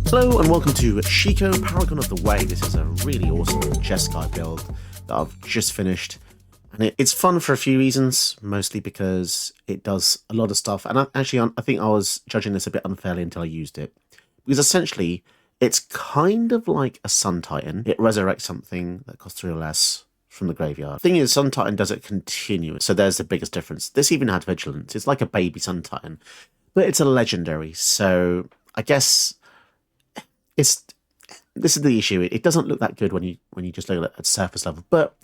Hello and welcome to Shiko, Paragon of the Way. This is a really awesome Jeskai build that I've just finished. And it's fun for a few reasons, mostly because it does a lot of stuff. And I think I was judging this a bit unfairly until I used it. Because essentially, it's kind of like a Sun Titan. It resurrects something that costs 3 or less from the graveyard. The thing is, Sun Titan does it continuous, so there's the biggest difference. This even had Vigilance. It's like a baby Sun Titan, but it's a legendary, so I guess this is the issue. It doesn't look that good when you just look at surface level, but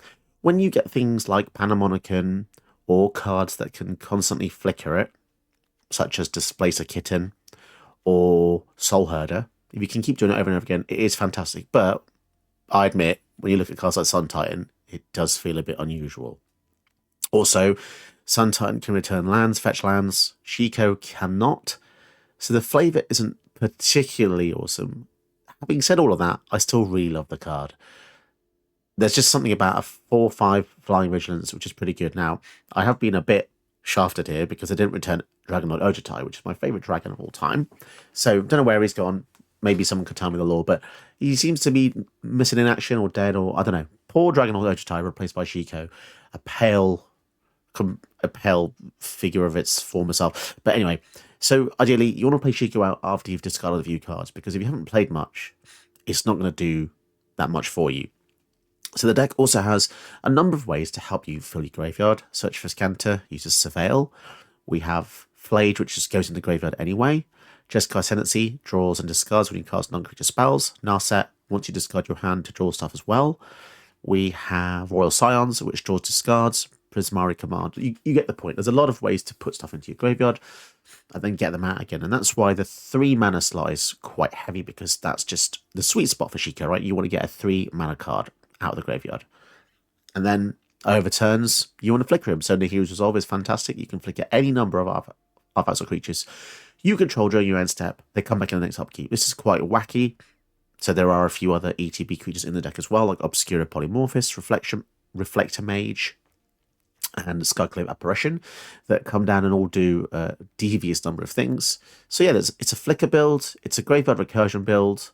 when you get things like Panamonican or cards that can constantly flicker it, such as Displace a Kitten or Soul Herder, if you can keep doing it over and over again, it is fantastic. But I admit, when you look at cards like Sun Titan, it does feel a bit unusual. Also, Sun Titan can return lands, fetch lands. Shiko cannot. So the flavour isn't particularly awesome. Having said all of that, I still really love the card. There's just something about a 4/5 Flying Vigilance, which is pretty good. Now, I have been a bit shafted here because I didn't return Dragonlord Ojutai, which is my favourite dragon of all time. So, don't know where he's gone. Maybe someone could tell me the lore, but he seems to be missing in action or dead, or I don't know. Poor Dragonlord Ojutai replaced by Shiko, a pale figure of its former self. But anyway, so ideally, you want to play Shiko out after you've discarded a few cards, because if you haven't played much, it's not going to do that much for you. So the deck also has a number of ways to help you fill your graveyard. Search for Scanter uses Surveil. We have Flage, which just goes into the graveyard anyway. Jeskai Ascendancy draws and discards when you cast non-creature spells. Narset, once you discard your hand to draw stuff as well. We have Royal Scions, which draws discards. Prismari Command. You get the point. There's a lot of ways to put stuff into your graveyard and then get them out again. And that's why the 3 mana slot is quite heavy, because that's just the sweet spot for Shiko, right? You want to get a 3 mana card out of the graveyard. And then over turns, you want to flicker him. So Nihil's Resolve is fantastic. You can flicker any number of artifacts or creatures you control during your end step. They come back in the next upkeep. This is quite wacky. So there are a few other ETB creatures in the deck as well, like Obscura Polymorphis, Reflector Mage, and Skyclave Apparition, that come down and all do a devious number of things. So yeah, it's a flicker build, it's a graveyard recursion build,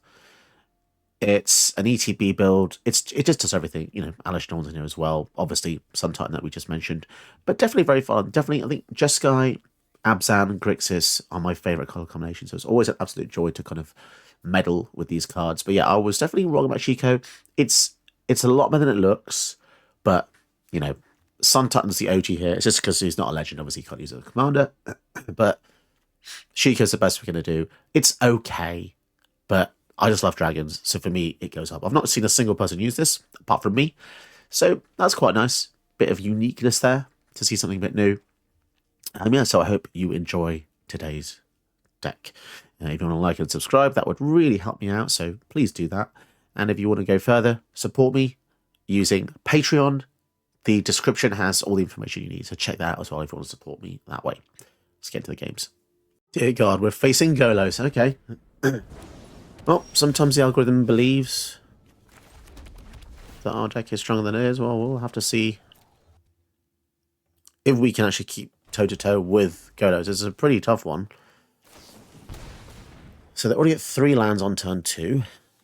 it's an ETB build, it just does everything. You know, Alice Dawn's in here as well, obviously Sun Titan that we just mentioned, but definitely very fun. Definitely, I think Jeskai, Abzan, and Grixis are my favourite colour combinations, so it's always an absolute joy to kind of meddle with these cards. But yeah, I was definitely wrong about Shiko. It's a lot better than it looks, but you know, Sun Titan's the OG here. It's just because he's not a legend, obviously he can't use it as a commander, but Shiko's the best we're going to do. It's okay, but I just love dragons, so for me, it goes up. I've not seen a single person use this, apart from me, so that's quite nice. Bit of uniqueness there, to see something a bit new. Yeah, so I hope you enjoy today's deck. If you want to like and subscribe, that would really help me out, so please do that. And if you want to go further, support me using Patreon. The description has all the information you need, so check that out as well if you want to support me that way. Let's get into the games. Dear God, we're facing Golos. Okay. Well, sometimes the algorithm believes that our deck is stronger than it is. Well, we'll have to see if we can actually keep toe-to-toe with Golos. It's a pretty tough one. So they already get 3 lands on turn 2.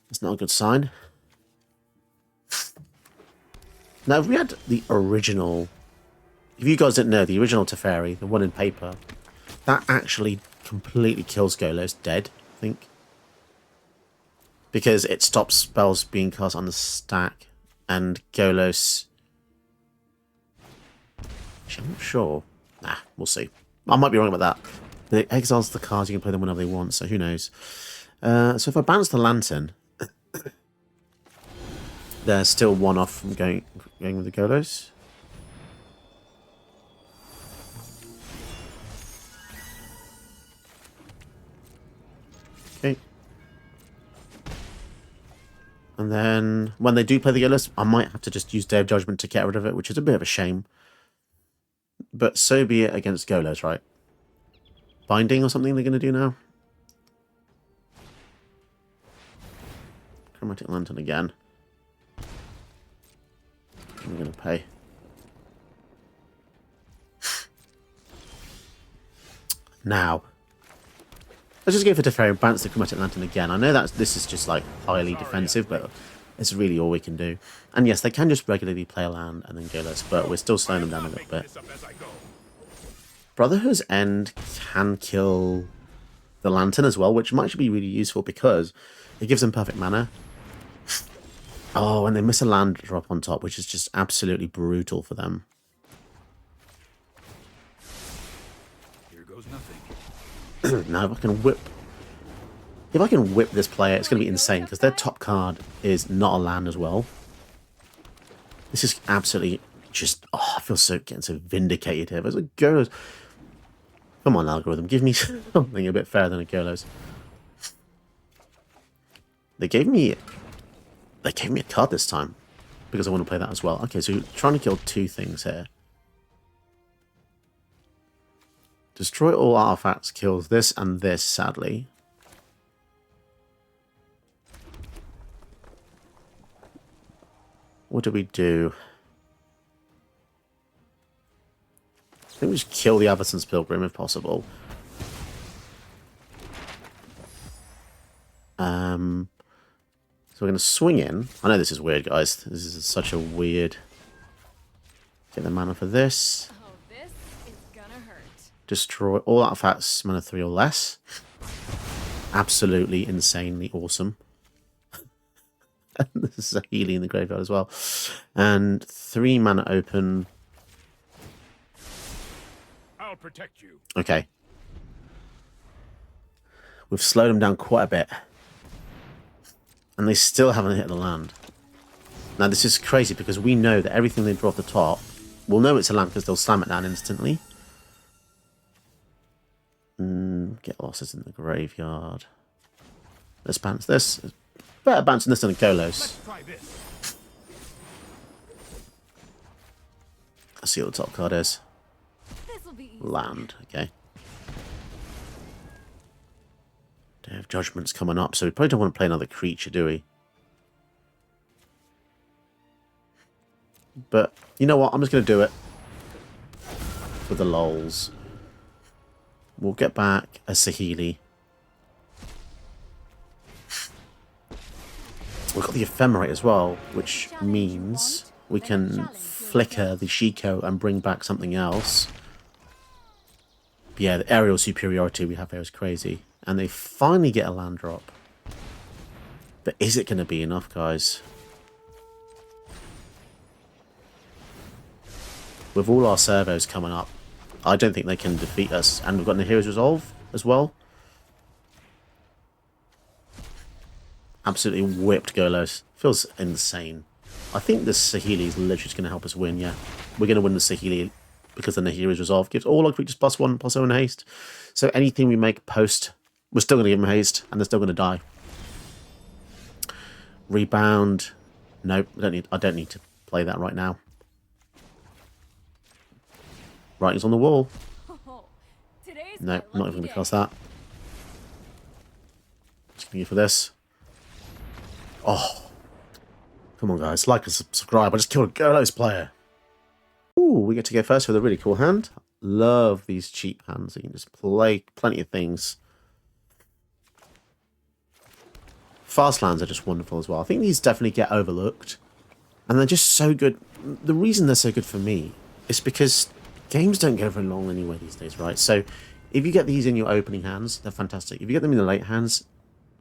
That's not a good sign. Now, if we had the original... If you guys didn't know, the original Teferi, the one in paper, that actually completely kills Golos dead, I think. Because it stops spells being cast on the stack, and Golos... Actually, I'm not sure. Nah, we'll see. I might be wrong about that. But it exiles the cards, you can play them whenever they want, so who knows. So if I bounce the Lantern... They're still 1 off from going with the Golos. Okay. And then when they do play the Golos, I might have to just use Day of Judgment to get rid of it, which is a bit of a shame. But so be it against Golos, right? Binding or something they're going to do now? Chromatic Lantern again. I'm going to pay. Now, Let's just go for Teferi, bounce the Chromatic Lantern again. I know that this is just like highly defensive, but it's really all we can do. And yes, they can just regularly play a land and then Golos, but we're still slowing them down a little bit. Brotherhood's End can kill the Lantern as well, which might actually be really useful because it gives them perfect mana. Oh, and they miss a land drop on top, which is just absolutely brutal for them. Here goes nothing. Now, if I can whip this player, it's going to be insane because their top card is not a land as well. This is absolutely just, oh, I feel so getting so vindicated here. There's a Golos. Come on, algorithm, give me something a bit fairer than a Golos. They gave me a card this time because I want to play that as well. Okay, so you're trying to kill two things here. Destroy all artifacts kills this and this, sadly. What do we do? I think we just kill the Avacyn's Pilgrim if possible. So we're going to swing in. I know this is weird, guys. This is such a weird... Get the mana for this. Oh, this is gonna hurt. Destroy all artifacts, mana 3 or less. Absolutely insanely awesome. This is a healing in the graveyard as well. And 3 mana open. I'll protect you. Okay. We've slowed them down quite a bit. And they still haven't hit the land. Now this is crazy because we know that everything they draw off the top, we'll know it's a land because they'll slam it down instantly. Get losses in the graveyard. Let's bounce this. Better bouncing this than a Golos. Let's try this. Let's see what the top card is. This'll be easy. Land, okay. Day of Judgment's coming up, so we probably don't want to play another creature, do we? But, you know what? I'm just going to do it. For the lols. We'll get back a Saheeli. We've got the Ephemerate as well, which means we can flicker the Shiko and bring back something else. But yeah, the aerial superiority we have here is crazy. And they finally get a land drop. But is it going to be enough, guys? With all our servos coming up, I don't think they can defeat us. And we've got the Hero's Resolve as well. Absolutely whipped Golos. Feels insane. I think this Saheeli is literally just going to help us win, yeah. We're going to win the Saheeli because then the Hero's Resolve gives all our creatures +1/+0 haste. So anything we make post, we're still going to give them haste and they're still going to die. Rebound. Nope, I don't need to play that right now. Writing's on the wall. Oh, today's No, my not even lucky going to day. cast that. Just going to go for this. Oh. Come on, guys. Like and subscribe. I just killed a Golos player. Ooh, we get to go first with a really cool hand. Love these cheap hands. You can just play plenty of things. Fast lands are just wonderful as well. I think these definitely get overlooked. And they're just so good. The reason they're so good for me is because games don't go very long anyway these days, right? So if you get these in your opening hands, they're fantastic. If you get them in the late hands,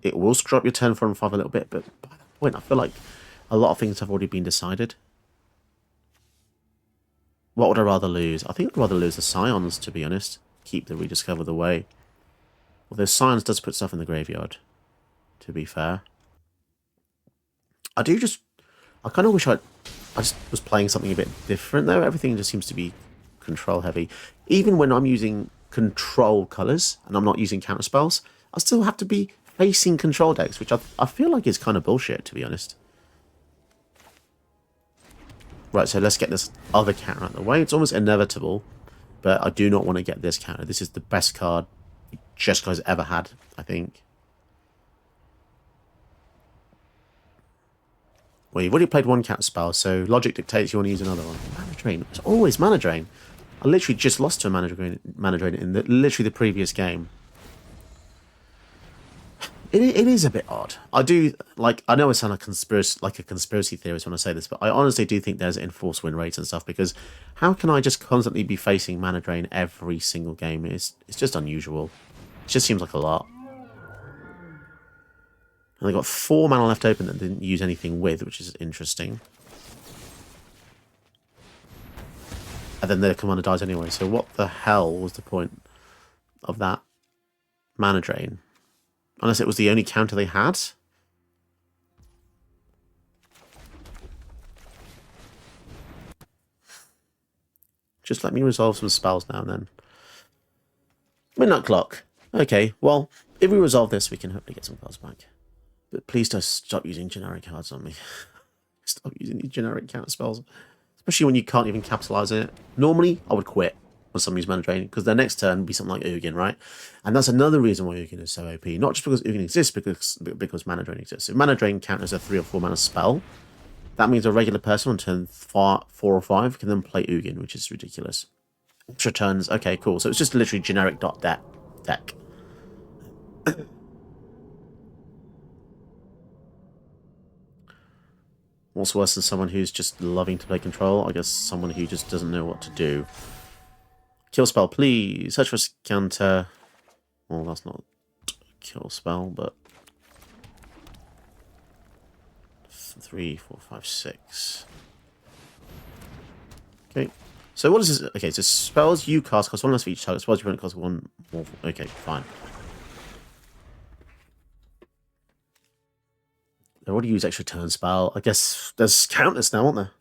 it will screw up your turn 4 and 5 a little bit. But by that point, I feel like a lot of things have already been decided. What would I rather lose? I think I'd rather lose the Scions, to be honest. Keep the Rediscover the Way. Although Scions does put stuff in the graveyard, to be fair. I kind of wish I just was playing something a bit different, though. Everything just seems to be control heavy. Even when I'm using control colours, and I'm not using counter spells, I still have to be facing control decks, which I feel like is kind of bullshit, to be honest. Right, so let's get this other counter out of the way. It's almost inevitable, but I do not want to get this counter. This is the best card Jesco's ever had, I think. Well, you've already played one counter spell, so logic dictates you want to use another one. Mana Drain. It's always Mana Drain. I literally just lost to a Mana Drain in literally the previous game. It is a bit odd. I do like. I know I sound like a conspiracy theorist when I say this, but I honestly do think there's enforced win rates and stuff. Because how can I just constantly be facing mana drain every single game? It's just unusual. It just seems like a lot. And they got 4 mana left open that didn't use anything with, which is interesting. And then their commander dies anyway. So what the hell was the point of that mana drain? Unless it was the only counter they had. Just let me resolve some spells now and then. Midnight Clock. Okay, well, if we resolve this, we can hopefully get some cards back. But please don't stop using generic cards on me. Stop using these generic counter spells. Especially when you can't even capitalize on it. Normally, I would quit when somebody's mana draining, because their next turn would be something like Ugin, right? And that's another reason why Ugin is so OP. Not just because Ugin exists, because mana drain exists. If mana drain counters a 3 or 4 mana spell, that means a regular person on turn 4 or 5 can then play Ugin, which is ridiculous. Extra turns, okay, cool. So it's just literally generic deck. What's worse than someone who's just loving to play control? I guess someone who just doesn't know what to do. Kill spell, please. Search for counter. Well, that's not a kill spell, but 3, 4, 5, 6. Okay. So what is this? Okay, so spells you cast cost 1 less for each target. Spells you don't cost 1 more. Okay, fine. They already use extra turn spell. I guess there's counters now, aren't there?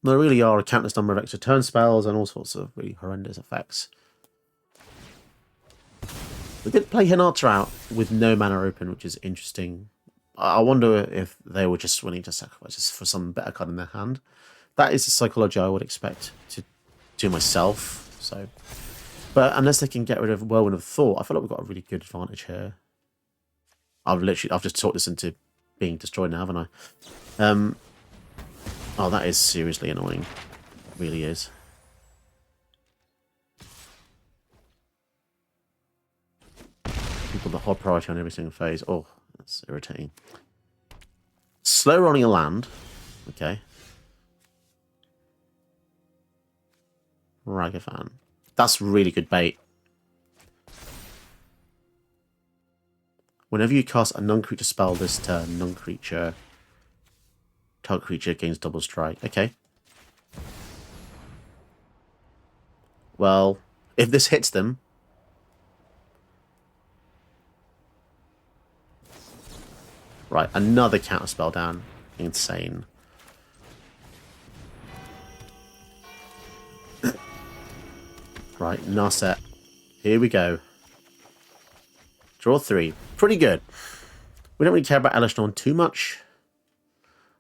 There really are a countless number of extra turn spells and all sorts of really horrendous effects. We did play Hinata out with no mana open, which is interesting. I wonder if they were just willing to sacrifice this for some better card in their hand. That is the psychology I would expect to do myself. So, but unless they can get rid of Whirlwind of Thought, I feel like we've got a really good advantage here. I've just talked this into being destroyed now, haven't I? Oh, that is seriously annoying. It really is. People that hold priority on every single phase. Oh, that's irritating. Slow rolling a land. Okay. Ragavan. That's really good bait. Whenever you cast a non-creature spell this turn, non-creature, target creature gains double strike. Okay. Well, if this hits them... Right, another counter spell down. Insane. Right, Narset. Here we go. Draw 3. Pretty good. We don't really care about Elishnorn too much.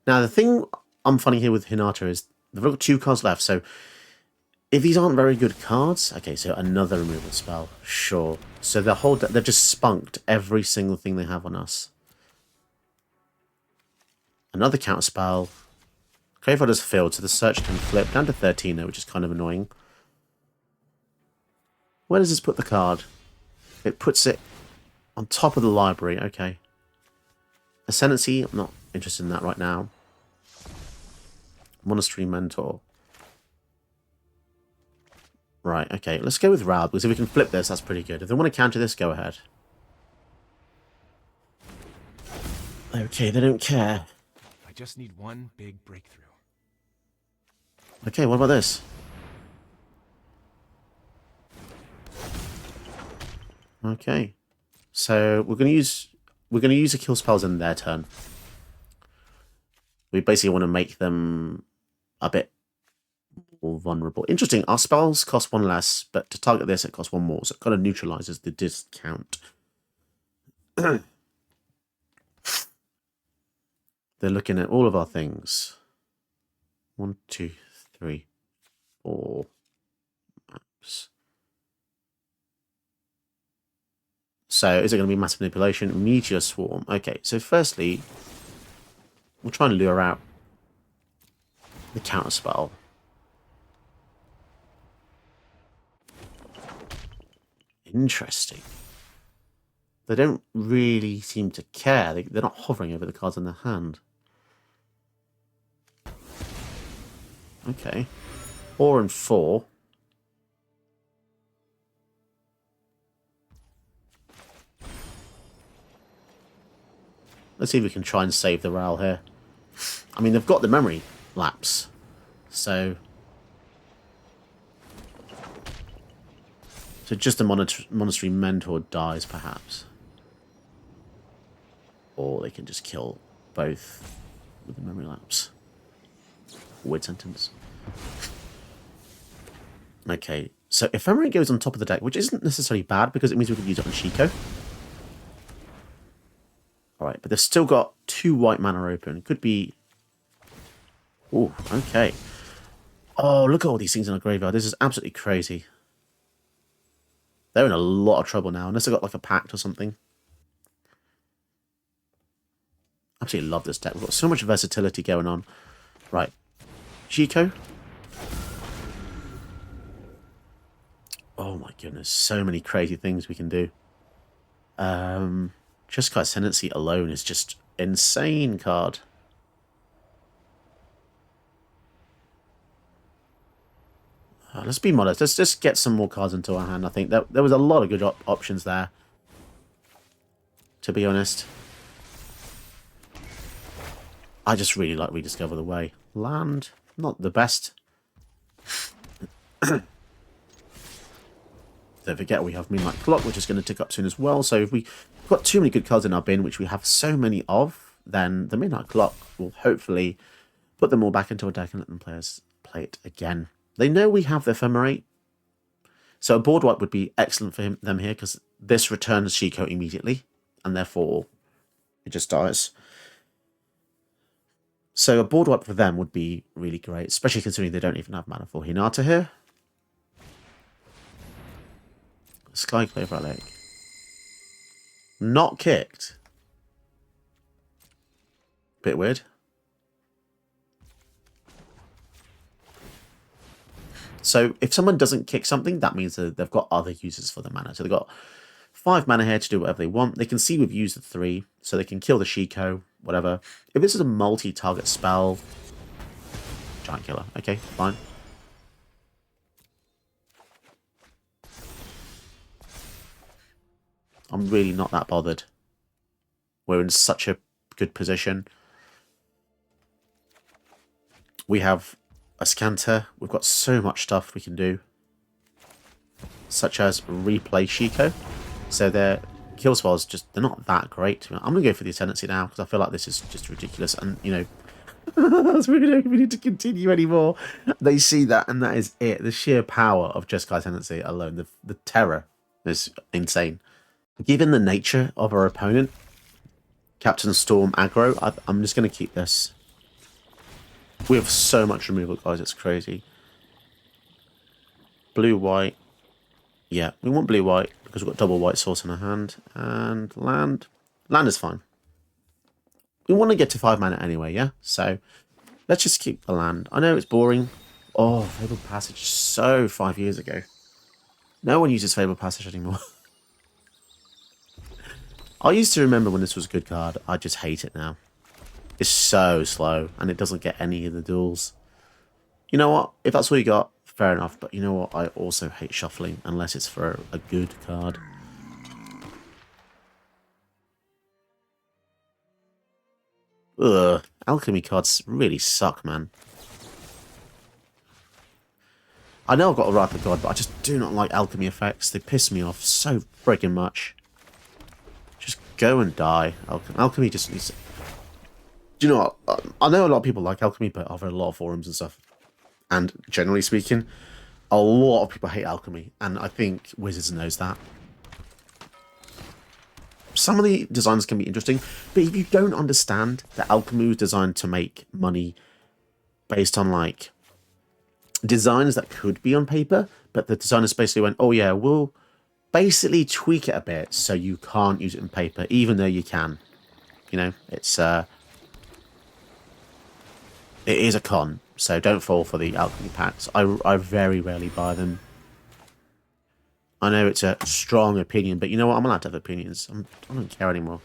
Now, the thing I'm finding here with Hinata is they've got 2 cards left, so if these aren't very good cards... Okay, so another removal spell. Sure. So they've just spunked every single thing they have on us. Another counter spell. Graveyard is filled, so the search can flip down to 13 now, which is kind of annoying. Where does this put the card? It puts it on top of the library. Okay. Ascendancy, I'm not interested in that right now. Monastery Mentor. Right, okay. Let's go with Rab, because if we can flip this, that's pretty good. If they want to counter this, go ahead. Okay, they don't care. I just need one big breakthrough. Okay, what about this? Okay. So we're gonna use the kill spells in their turn. We basically want to make them a bit more vulnerable. Interesting, our spells cost 1 less, but to target this it costs 1 more, so it kind of neutralizes the discount. They're looking at all of our things. 1, 2, 3, 4 maps. So is it going to be massive manipulation? Meteor Swarm. Okay, so firstly, we'll try and lure out the counter spell. Interesting. They don't really seem to care. They're not hovering over the cards in their hand. Okay. 4 and 4. Let's see if we can try and save the Ral here. I mean, they've got the memory lapse. So just the Monastery Mentor dies, perhaps. Or they can just kill both with the memory lapse. Weird sentence. Okay, so Ephemerate goes on top of the deck, which isn't necessarily bad because it means we can use it on Shiko. Alright, but they've still got 2 white mana open. Could be... Ooh, okay. Oh, look at all these things in our graveyard. This is absolutely crazy. They're in a lot of trouble now, unless they've got like a pact or something. Absolutely love this deck. We've got so much versatility going on. Right. Shiko. Oh my goodness, so many crazy things we can do. Just Ascendancy alone is just insane card. Let's be modest. Let's just get some more cards into our hand. I think there was a lot of good options there, to be honest. I just really like Rediscover the Way. Land, not the best. Don't forget we have Moonlight Clock, which is going to tick up soon as well. So if we've got too many good cards in our bin, which we have so many of, then the Midnight Clock will hopefully put them all back into a deck and let them players play it again. They know we have the Ephemerate, so a board wipe would be excellent for them here, because this returns Shiko immediately, and therefore it just dies. So a board wipe for them would be really great, especially considering they don't even have mana for Hinata here. Skyclave Relic. Not kicked. Bit weird. So if someone doesn't kick something, that means that they've got other uses for the mana. So they've got 5 mana here to do whatever they want. They can see we've used the 3, so they can kill the Shiko, whatever. If this is a multi-target spell, Giant Killer. Okay, fine. I'm really not that bothered. We're in such a good position. We have a Scanter. We've got so much stuff we can do. Such as replay Shiko. So their kill spells just, they're not that great. I'm going to go for the Ascendancy now because I feel like this is just ridiculous. And, you know, we don't need to continue anymore. They see that and that is it. The sheer power of Jeskai Ascendancy alone, the terror is insane. Given the nature of our opponent, Captain Storm aggro, I'm just going to keep this. We have so much removal, guys, it's crazy. Blue-white. Yeah, we want blue-white because we've got double white source in our hand. And land. Land is fine. We want to get to 5 mana anyway, yeah? So, let's just keep the land. I know it's boring. Oh, Fabled Passage, so 5 years ago. No one uses Fabled Passage anymore. I used to remember when this was a good card. I just hate it now. It's so slow, and it doesn't get any of the duels. You know what? If that's all you got, fair enough. But you know what? I also hate shuffling, unless it's for a good card. Ugh. Alchemy cards really suck, man. I know I've got a Wrath of God, but I just do not like alchemy effects. They piss me off so friggin' much. Just go and die. Alchemy just needs to... Do you know what? I know a lot of people like alchemy, but I've read a lot of forums and stuff. And generally speaking, a lot of people hate alchemy. And I think Wizards knows that. Some of the designs can be interesting, but if you don't understand that alchemy was designed to make money based on, like, designs that could be on paper, but the designers basically went, oh yeah, we'll basically tweak it a bit so you can't use it in paper, even though you can. You know, it's it is a con, so don't fall for the alchemy packs. I very rarely buy them. I know it's a strong opinion, but you know what? I'm allowed to have opinions. I don't care anymore.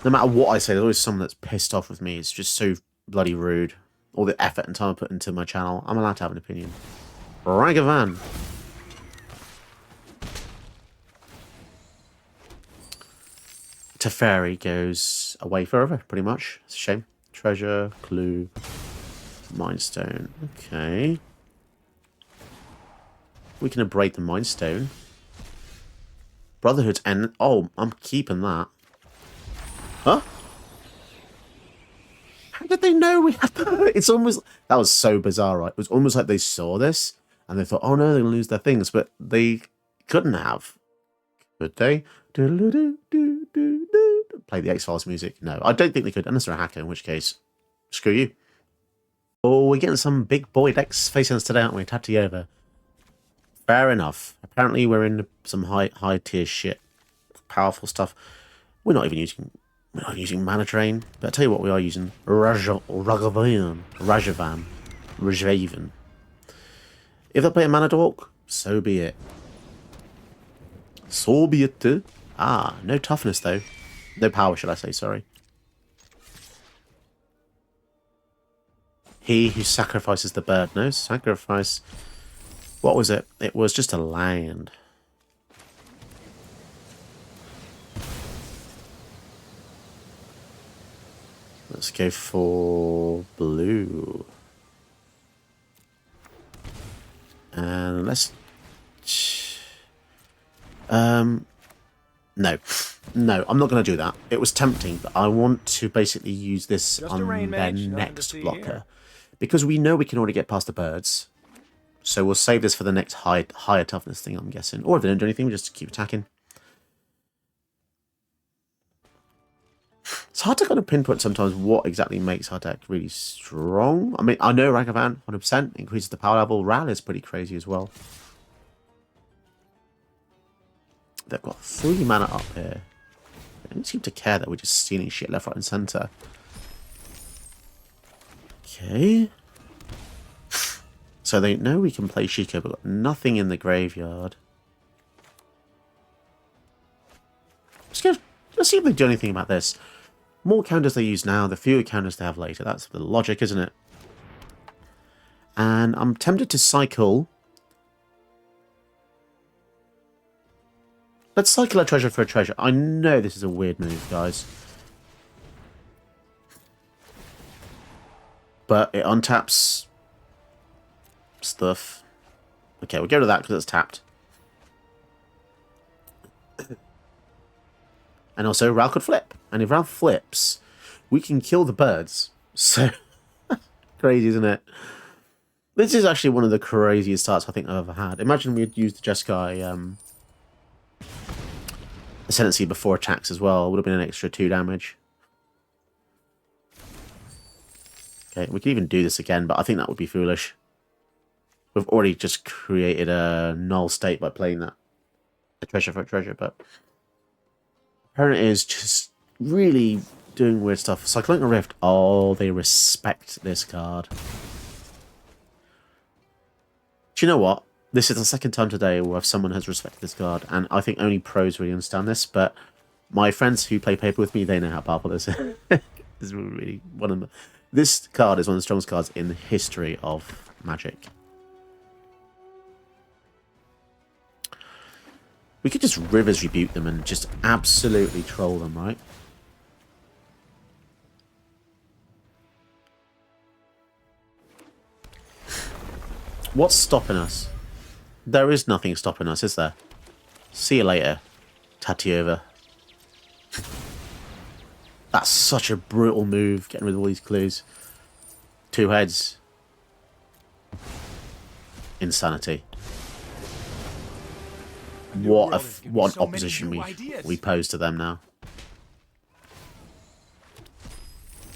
No matter what I say, there's always someone that's pissed off with me. It's just so bloody rude. All the effort and time I put into my channel. I'm allowed to have an opinion. Ragavan. Teferi goes away forever, pretty much. It's a shame. Treasure, clue, Mind Stone. Okay. We can abrade the Mind Stone. Brotherhood's end. Oh, I'm keeping that. Huh? How did they know we had that? It's almost... That was so bizarre, right? It was almost like they saw this and they thought, oh no, they're going to lose their things. But they couldn't have. Could they? Play the X-Files music? No, I don't think they could, unless they're a hacker, in which case, screw you. Oh, we're getting some big boy decks facing us today, aren't we? Tatiova. Fair enough. Apparently we're in some high tier shit. Powerful stuff. We're not using Mana Drain, but I tell you what we are using. Rajavan. If they play a Mana Dork, so be it. So be it. Ah, no toughness though. No power, should I say, sorry. He who sacrifices the bird. No, sacrifice... What was it? It was just a land. Let's go for blue. And let's... No. No, I'm not going to do that. It was tempting, but I want to basically use this Just on a rain their mage, nothing to next see blocker. here. Because we know we can already get past the birds. So we'll save this for the next higher toughness thing, I'm guessing. Or if they don't do anything, we just keep attacking. It's hard to kind of pinpoint sometimes what exactly makes our deck really strong. I mean, I know Ragavan 100% increases the power level. Ral is pretty crazy as well. They've got 3 mana up here. They don't seem to care that we're just stealing shit left, right, and centre. Okay. So they know we can play Shiko, but got nothing in the graveyard. Let's see if they do anything about this. More counters they use now, the fewer counters they have later. That's the logic, isn't it? And I'm tempted to cycle. Let's cycle a treasure for a treasure. I know this is a weird move, guys. But it untaps stuff. Okay, we'll go to that because it's tapped. And also, Ral could flip. And if Ral flips, we can kill the birds. So, crazy, isn't it? This is actually one of the craziest starts I think I've ever had. Imagine we had used the Jeskai Ascendancy before attacks as well. It would have been an extra 2 damage. Okay, we could even do this again, but I think that would be foolish. We've already just created a null state by playing that. A treasure for a treasure, but... Parent is just really doing weird stuff. Cycling a Rift. Oh, they respect this card. Do you know what? This is the second time today where someone has respected this card, and I think only pros really understand this, but my friends who play paper with me, they know how powerful this is. This is really one of them. This card is one of the strongest cards in the history of Magic. We could just Rivers Rebuke them and just absolutely troll them, right? What's stopping us? There is nothing stopping us, is there? See you later, Tatiova. That's such a brutal move, getting rid of all these clues. 2 heads. Insanity. What an opposition we pose to them now.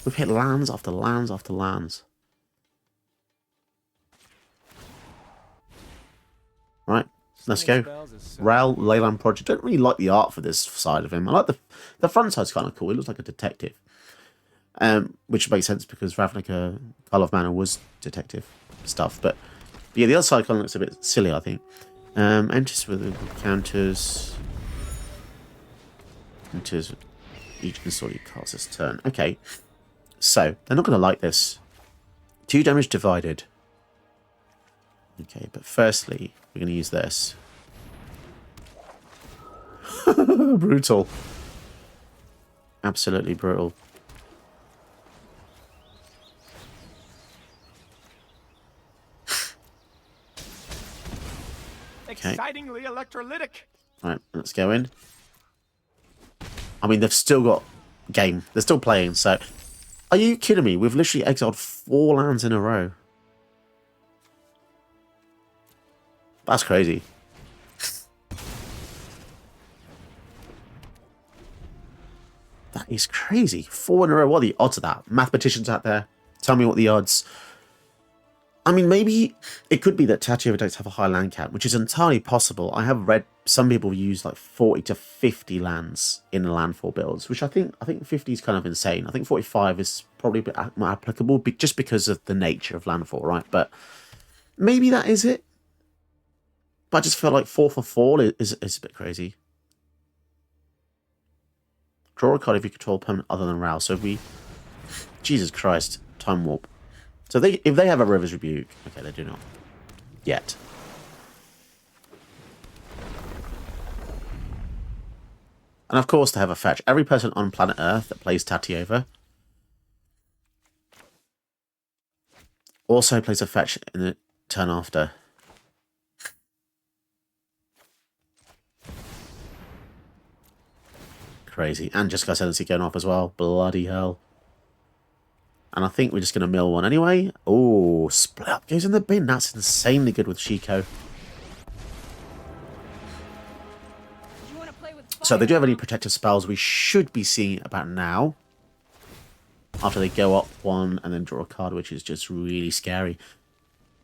We've hit lands after lands after lands. Right, let's go. Ral, Leyland Project. I don't really like the art for this side of him. I like the front side's kind of cool. It looks like a detective. Which makes sense because Ravnica, Call of Mana was detective stuff. But yeah, the other side kind of looks a bit silly, I think. Enters with counters. Enters each install you cast this turn. Okay, so they're not going to like this. 2 damage divided. Okay, but firstly, we're going to use this. Brutal. Absolutely brutal. Excitingly electrolytic. Right, let's go in. I mean, they've still got game. They're still playing, so... Are you kidding me? We've literally exiled 4 lands in a row. That's crazy. That is crazy. 4 in a row. What are the odds of that? Mathematicians out there, tell me what the odds. I mean, maybe it could be that Tachiova decks have a high land count, which is entirely possible. I have read some people use like 40 to 50 lands in landfall builds, which I think 50 is kind of insane. I think 45 is probably a bit more applicable just because of the nature of landfall, right? But maybe that is it. But I just feel like 4 for 4 is a bit crazy. Draw a card if you control a permanent other than Rouse. So if we... Jesus Christ. Time Warp. So if they have a River's Rebuke... Okay, they do not. Yet. And of course they have a fetch. Every person on planet Earth that plays Tachiova also plays a fetch in the turn after. Crazy. And Jessica Ascendancy going off as well. Bloody hell. And I think we're just going to mill one anyway. Oh, split up goes in the bin. That's insanely good with Shiko. So they do have any protective spells we should be seeing about now. After they go up 1 and then draw a card, which is just really scary.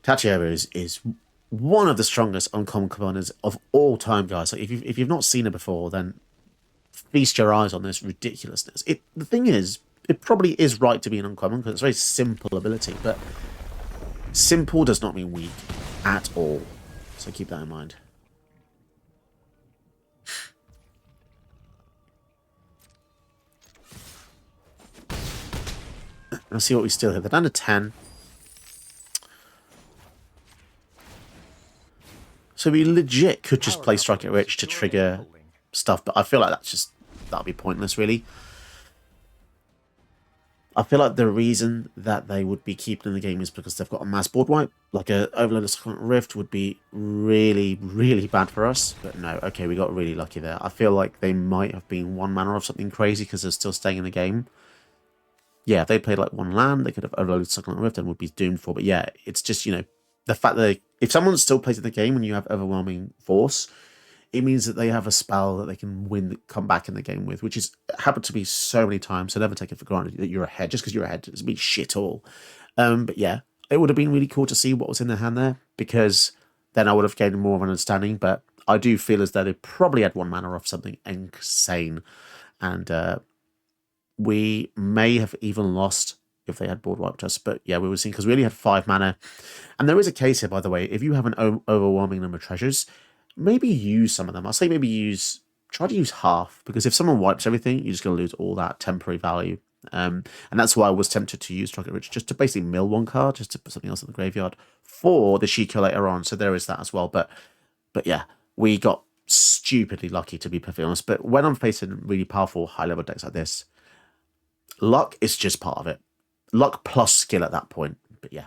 Tachiova is one of the strongest uncommon commanders of all time, guys. Like if you've not seen it before, then feast your eyes on this ridiculousness. The thing is, it probably is right to be an uncommon because it's a very simple ability, but simple does not mean weak at all. So keep that in mind. Let's see what we still have. They're down to 10. So we legit could just play Strike at Rich to trigger stuff, but I feel like that'll be pointless, really. I feel like the reason that they would be keeping in the game is because they've got a mass board wipe. Like a Overload of Succulent Rift would be really, really bad for us. But no, okay, we got really lucky there. I feel like they might have been 1 mana of something crazy because they're still staying in the game. Yeah, if they played like 1 land, they could have Overloaded Succulent Rift and would be doomed for. But yeah, it's just, you know, the fact that if someone still plays in the game and you have Overwhelming Force, it means that they have a spell that they can come back in the game with, which is happened to me so many times. So never take it for granted that you're ahead. Just because you're ahead doesn't mean shit all. But yeah, it would have been really cool to see what was in their hand there, because then I would have gained more of an understanding. But I do feel as though they probably had 1 mana off something insane, and we may have even lost if they had board wiped us. But yeah, we were seeing, because we only had 5 mana, and there is a case here, by the way. If you have an overwhelming number of treasures, maybe use some of them. I'll say maybe try to use half, because if someone wipes everything, you're just going to lose all that temporary value. And that's why I was tempted to use Rocket Rich, just to basically mill 1 card, just to put something else in the graveyard for the Shiko later on. So there is that as well. But yeah, we got stupidly lucky, to be perfectly honest. But when I'm facing really powerful high-level decks like this, luck is just part of it. Luck plus skill at that point. But yeah,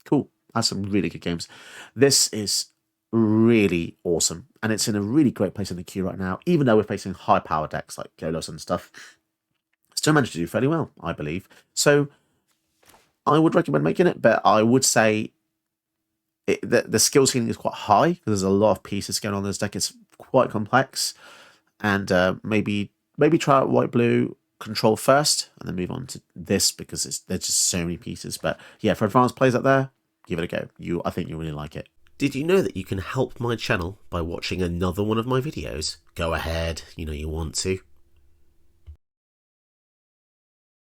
cool. That's some really good games. This is really awesome, and it's in a really great place in the queue right now. Even though we're facing high power decks like Golos and stuff, still managed to do fairly well, I believe. So I would recommend making it, but I would say the skill ceiling is quite high because there's a lot of pieces going on in this deck. It's quite complex, and maybe try out white blue control first and then move on to this, because there's just so many pieces. But yeah, for advanced players out there, give it a go. I think you'll really like it. Did you know that you can help my channel by watching another one of my videos? Go ahead, you know you want to.